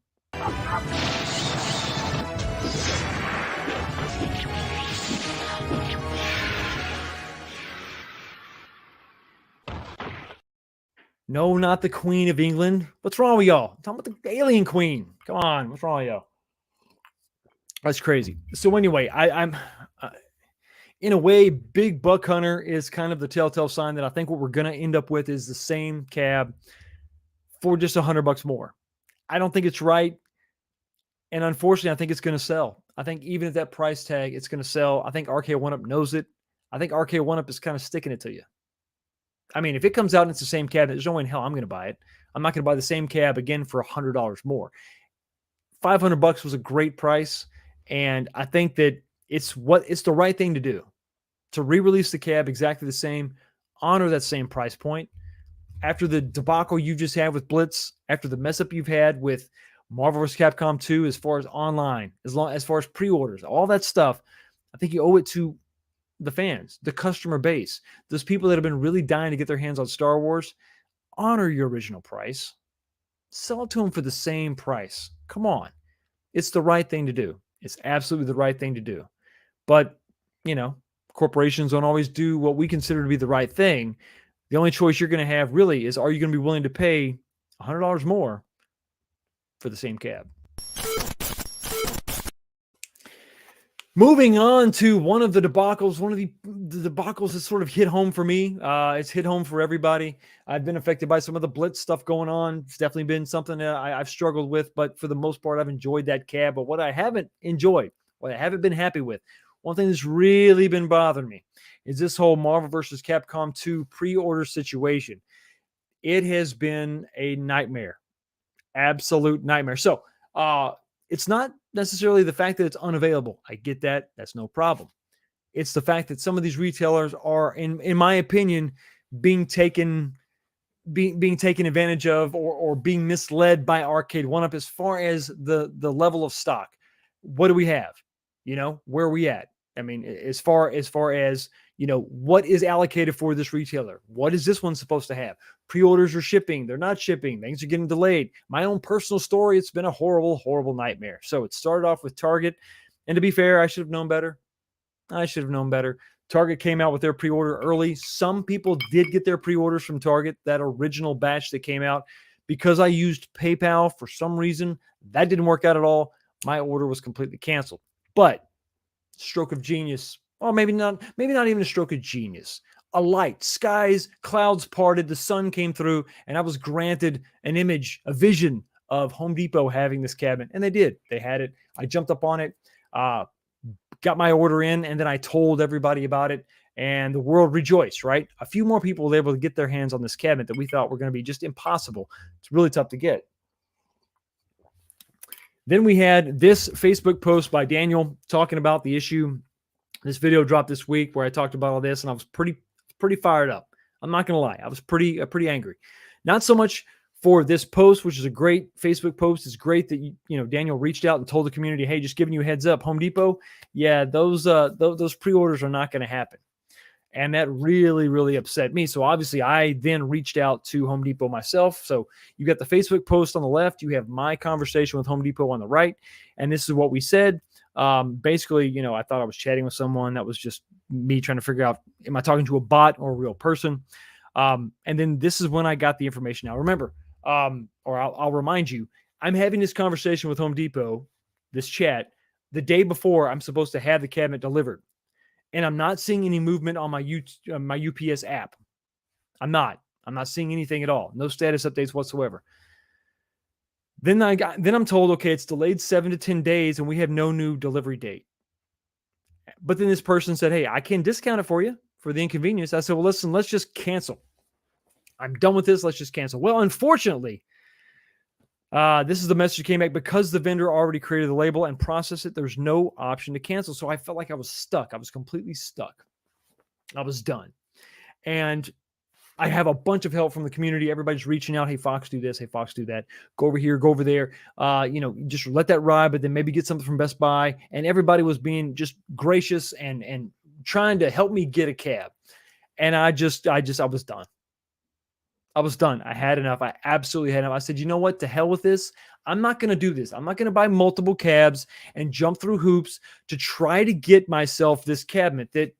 Speaker 1: No, not the Queen of England. What's wrong with y'all? I'm talking about the alien queen. Come on. What's wrong with y'all? That's crazy. So anyway, I'm in a way, Big Buck Hunter is kind of the telltale sign that I think what we're going to end up with is the same cab for just $100 more. I don't think it's right. And unfortunately, I think it's going to sell. I think even at that price tag, it's going to sell. I think Arcade 1-Up knows it. I think Arcade 1-Up is kind of sticking it to you. I mean, if it comes out and it's the same cab, there's no way in hell I'm going to buy it. I'm not going to buy the same cab again for $100 more. $500 was a great price, and I think that it's the right thing to do. To re-release the cab exactly the same, honor that same price point. After the debacle you just had with Blitz, after the mess up you've had with Marvel vs. Capcom 2, as far as online, as far as pre-orders, all that stuff, I think you owe it to the fans, the customer base, those people that have been really dying to get their hands on Star Wars. Honor your original price. Sell it to them for the same price. Come on. It's the right thing to do. It's absolutely the right thing to do. But, corporations don't always do what we consider to be the right thing. The only choice you're going to have really is, are you going to be willing to pay $100 more for the same cab? Moving on to one of the debacles, one of the debacles that sort of hit home for me. It's hit home for everybody. I've been affected by some of the Blitz stuff going on. It's definitely been something that I've struggled with, but for the most part, I've enjoyed that cab. But what I haven't enjoyed, what I haven't been happy with, one thing that's really been bothering me is this whole Marvel vs. Capcom 2 pre-order situation. It has been a nightmare, absolute nightmare. So, it's not necessarily the fact that it's unavailable. I get that. That's no problem. It's the fact that some of these retailers are, in my opinion, being taken advantage of or being misled by Arcade 1-Up as far as the level of stock. What do we have? Where are we at? I mean, as far as what is allocated for this retailer? What is this one supposed to have? Pre-orders are shipping. They're not shipping. Things are getting delayed. My own personal story, it's been a horrible, horrible nightmare. So it started off with Target. And to be fair, I should have known better. Target came out with their pre-order early. Some people did get their pre-orders from Target, that original batch that came out. Because I used PayPal for some reason, that didn't work out at all. My order was completely canceled. But stroke of genius, or maybe not even a stroke of genius. A light, skies, clouds parted, the sun came through, and I was granted an image, a vision of Home Depot having this cabinet. And they did. They had it. I jumped up on it, got my order in, and then I told everybody about it. And the world rejoiced, right? A few more people were able to get their hands on this cabinet that we thought were going to be just impossible. It's really tough to get. Then we had this Facebook post by Daniel talking about the issue. This video dropped this week where I talked about all this, and I was pretty fired up. I'm not going to lie. I was pretty angry. Not so much for this post, which is a great Facebook post. It's great that Daniel reached out and told the community, hey, just giving you a heads up, Home Depot. Yeah, those pre-orders are not going to happen. And that really, really upset me. So obviously I then reached out to Home Depot myself. So you got the Facebook post on the left. You have my conversation with Home Depot on the right. And this is what we said. Basically, I thought I was chatting with someone. That was just me trying to figure out, am I talking to a bot or a real person? And then this is when I got the information. Now, remember, or I'll remind you, I'm having this conversation with Home Depot, this chat, the day before I'm supposed to have the cabinet delivered. And I'm not seeing any movement on my UPS app. I'm not seeing anything at all. No status updates whatsoever. Then I'm told, okay, it's delayed 7 to 10 days and we have no new delivery date. But then this person said, hey, I can discount it for you for the inconvenience. I said, well, listen, let's just cancel. I'm done with this. Let's just cancel. Well, unfortunately, this is the message that came back. Because the vendor already created the label and processed it, there's no option to cancel. So I felt like I was stuck. I was completely stuck. I was done. And I have a bunch of help from the community. Everybody's reaching out. Hey, Fox, do this. Hey, Fox, do that. Go over here, go over there. Just let that ride, but then maybe get something from Best Buy. And everybody was being just gracious and trying to help me get a cab. And I was done. I was done. I had enough. I absolutely had enough. I said, you know what? To hell with this. I'm not going to do this. I'm not going to buy multiple cabs and jump through hoops to try to get myself this cabinet that,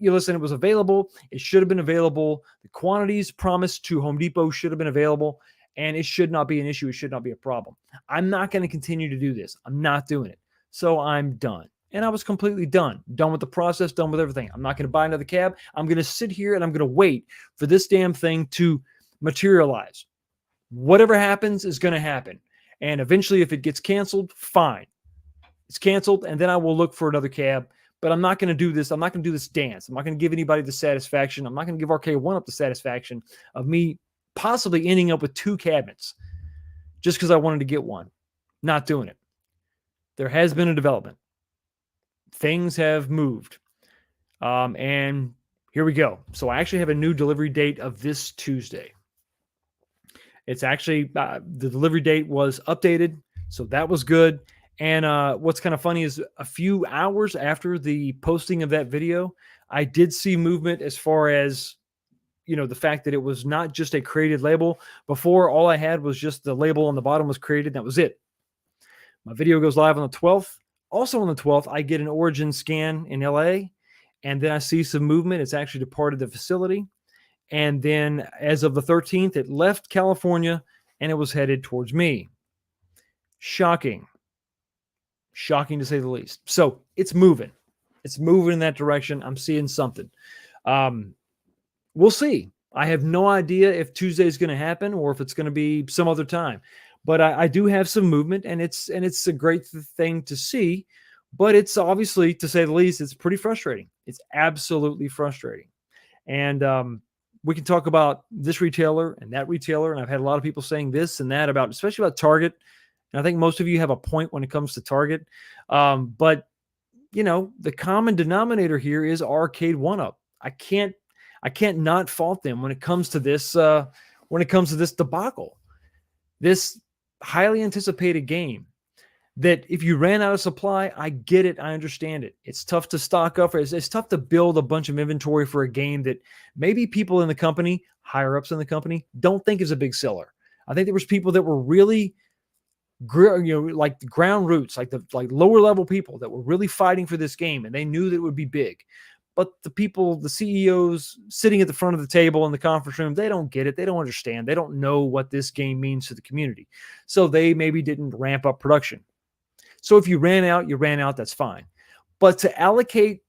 Speaker 1: listen, it was available. It should have been available. The quantities promised to Home Depot should have been available, and it should not be an issue. It should not be a problem. I'm not going to continue to do this. I'm not doing it. So I'm done. And I was completely done with the process, done with everything. I'm not going to buy another cab. I'm going to sit here and I'm going to wait for this damn thing to materialize. Whatever happens is going to happen. And eventually, if it gets canceled, fine. It's canceled, and then I will look for another cab. But I'm not going to do this. I'm not going to do this dance. I'm not going to give anybody the satisfaction. I'm not going to give RK1 up the satisfaction of me possibly ending up with 2 cabinets just because I wanted to get one. Not doing it. There has been a development. Things have moved. And here we go. So I actually have a new delivery date of this Tuesday. It's actually, the delivery date was updated, so that was good. And what's kind of funny is a few hours after the posting of that video, I did see movement as far as, the fact that it was not just a created label. Before, all I had was just the label on the bottom was created, and that was it. My video goes live on the 12th. Also on the 12th, I get an origin scan in LA, and then I see some movement. It's actually departed the facility. And then as of the 13th, it left California and it was headed towards me. Shocking. Shocking to say the least. So it's moving. It's moving in that direction. I'm seeing something. We'll see. I have no idea if Tuesday is going to happen or if it's going to be some other time. But I do have some movement, and it's a great thing to see. But it's obviously, to say the least, it's pretty frustrating. It's absolutely frustrating. And we can talk about this retailer and that retailer, and I've had a lot of people saying this and that about, especially about Target. And I think most of you have a point when it comes to Target. But the common denominator here is Arcade 1-Up. I can't not fault them when it comes to this. When it comes to this debacle, this highly anticipated game that if you ran out of supply, I get it. I understand it. It's tough to stock up. It's tough to build a bunch of inventory for a game that maybe people in the company, higher ups in the company, don't think is a big seller. I think there was people that were really, like the ground roots, like lower level people that were really fighting for this game, and they knew that it would be big. But the people, the CEOs sitting at the front of the table in the conference room, they don't get it. They don't understand. They don't know what this game means to the community. So they maybe didn't ramp up production. So if you ran out, you ran out, that's fine. But to allocate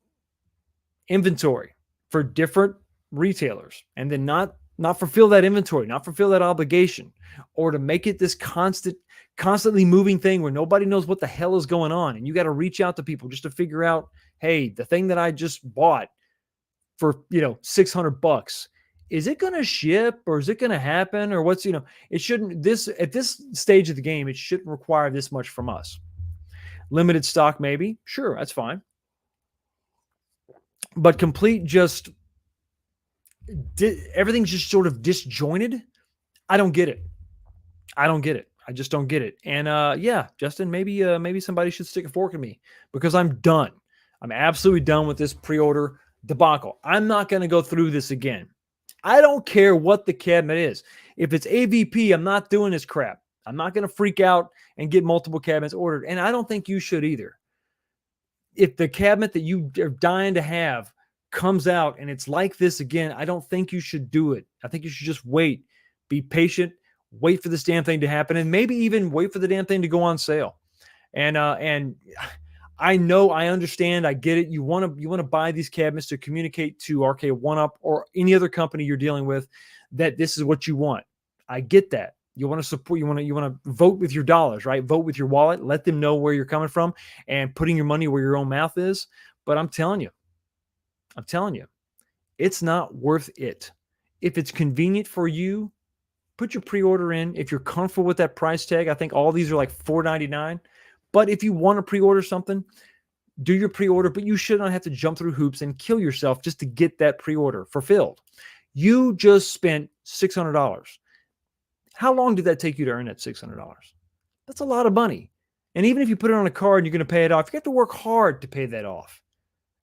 Speaker 1: inventory for different retailers and then not fulfill that inventory, not fulfill that obligation, or to make it this constantly moving thing where nobody knows what the hell is going on. And you got to reach out to people just to figure out, hey, the thing that I just bought for, $600, is it going to ship or is it going to happen or what's, it shouldn't, at this stage of the game, it shouldn't require this much from us. Limited stock, maybe. Sure, that's fine. But complete everything's just sort of disjointed. I don't get it. I just don't get it. And yeah, Justin, maybe somebody should stick a fork in me because I'm done. I'm absolutely done with this pre-order debacle. I'm not going to go through this again. I don't care what the cabinet is. If it's AVP, I'm not doing this crap. I'm not going to freak out and get multiple cabinets ordered. And I don't think you should either. If the cabinet that you are dying to have comes out and it's like this again, I don't think you should do it. I think you should just wait, be patient, wait for this damn thing to happen, and maybe even wait for the damn thing to go on sale. And I know, I understand, I get it. You want to buy these cabinets to communicate to RK1UP or any other company you're dealing with that this is what you want. I get that. You want to support, you want to vote with your dollars, right? Vote with your wallet. Let them know where you're coming from and putting your money where your own mouth is. But I'm telling you, it's not worth it. If it's convenient for you, put your pre-order in. If you're comfortable with that price tag, I think all these are like $4.99. But if you want to pre-order something, do your pre-order, but you should not have to jump through hoops and kill yourself just to get that pre-order fulfilled. You just spent $600. How long did that take you to earn that $600? That's a lot of money. And even if you put it on a card and you're going to pay it off, you have to work hard to pay that off.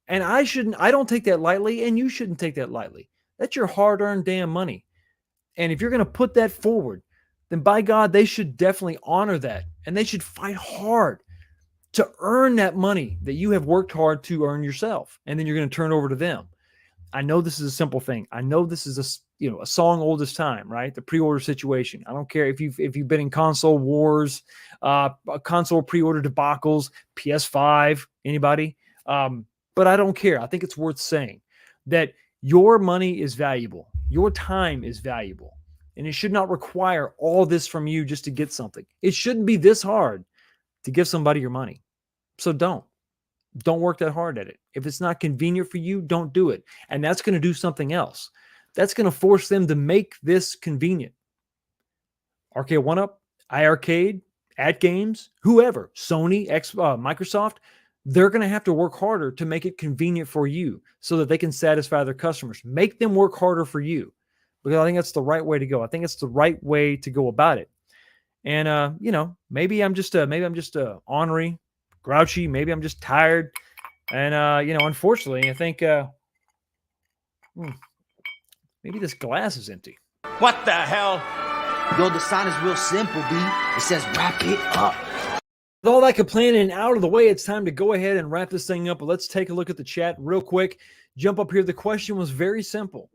Speaker 1: And I don't take that lightly, and you shouldn't take that lightly. That's your hard-earned damn money. And if you're going to put that forward, then by God, they should definitely honor that. And they should fight hard to earn that money that you have worked hard to earn yourself. And then you're going to turn over to them. I know this is a simple thing. I know this is a song old as time, right? The pre-order situation. I don't care if you've been in console wars, console pre-order debacles, PS5, anybody. But I don't care. I think it's worth saying that your money is valuable. Your time is valuable. And it should not require all this from you just to get something. It shouldn't be this hard to give somebody your money. So don't work that hard at it. If it's not convenient for you, don't do it. And that's going to do something else. That's going to force them to make this convenient. RK1UP, iArcade, AtGames, whoever, Sony, Microsoft, they're going to have to work harder to make it convenient for you so that they can satisfy their customers. Make them work harder for you, because I think that's the right way to go. I think it's the right way to go about it. And maybe I'm just ornery, grouchy. Maybe I'm just tired. And unfortunately, I think maybe this glass is empty.
Speaker 3: What the hell?
Speaker 4: Yo, the sign is real simple, B. It says wrap it up.
Speaker 1: With all that complaining out of the way, it's time to go ahead and wrap this thing up. But let's take a look at the chat real quick. Jump up here. The question was very simple,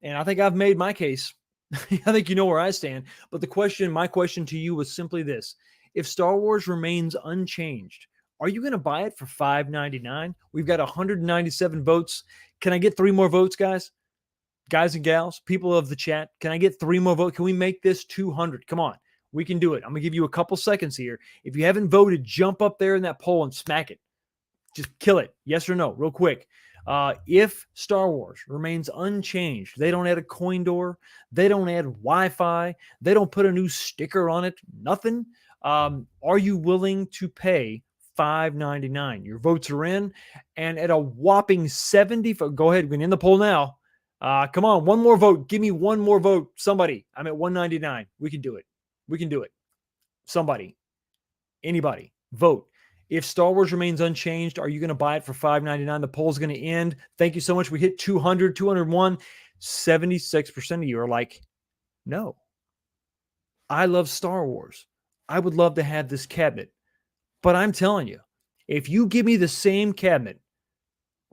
Speaker 1: and I think I've made my case. I think you know where I stand. But my question to you was simply this: if Star Wars remains unchanged, are you going to buy it for $5.99? We've got 197 votes. Can I get 3 more votes, guys? Guys and gals, people of the chat, can I get 3 more votes? Can we make this 200? Come on. We can do it. I'm going to give you a couple seconds here. If you haven't voted, jump up there in that poll and smack it. Just kill it. Yes or no, real quick. If Star Wars remains unchanged, they don't add a coin door, they don't add Wi-Fi, they don't put a new sticker on it, nothing. Are you willing to pay $5.99? Your votes are in, and at a whopping 70, go ahead, we're in the poll now. Come on, one more vote. Give me one more vote. Somebody. I'm at $1.99. We can do it. We can do it. Somebody. Anybody. Vote. If Star Wars remains unchanged, are you going to buy it for $5.99? The poll is going to end. Thank you so much. We hit 200, 201. 76% of you are like, no. I love Star Wars. I would love to have this cabinet. But I'm telling you, if you give me the same cabinet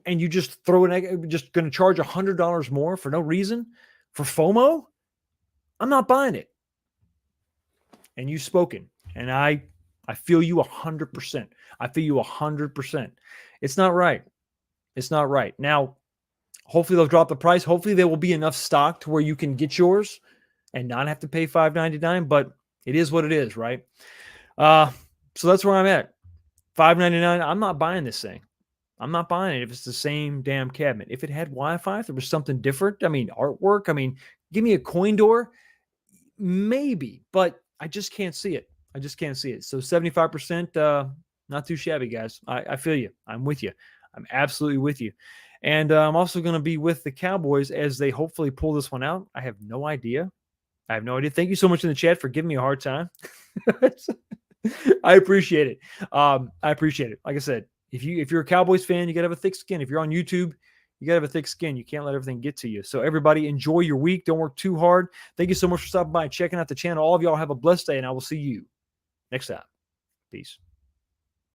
Speaker 1: and you just throw it, just going to charge $100 more for no reason for FOMO, I'm not buying it. And you've spoken. And I feel you 100%. I feel you 100%. It's not right. It's not right. Now, hopefully they'll drop the price. Hopefully there will be enough stock to where you can get yours and not have to pay $5.99. But it is what it is, right? So that's where I'm at. $5.99. I'm not buying this thing. I'm not buying it if it's the same damn cabinet. If it had Wi-Fi, if there was something different, I mean, artwork, I mean, give me a coin door, maybe, but I just can't see it. I just can't see it. So 75%, not too shabby, guys. I feel you. I'm with you. I'm absolutely with you. And I'm also going to be with the Cowboys as they hopefully pull this one out. I have no idea. Thank you so much in the chat for giving me a hard time. I appreciate it. I appreciate it. Like I said, if you're a Cowboys fan, you got to have a thick skin. If you're on YouTube, you got to have a thick skin. You can't let everything get to you. So everybody enjoy your week. Don't work too hard. Thank you so much for stopping by and checking out the channel. All of y'all have a blessed day, and I will see you next time. Peace.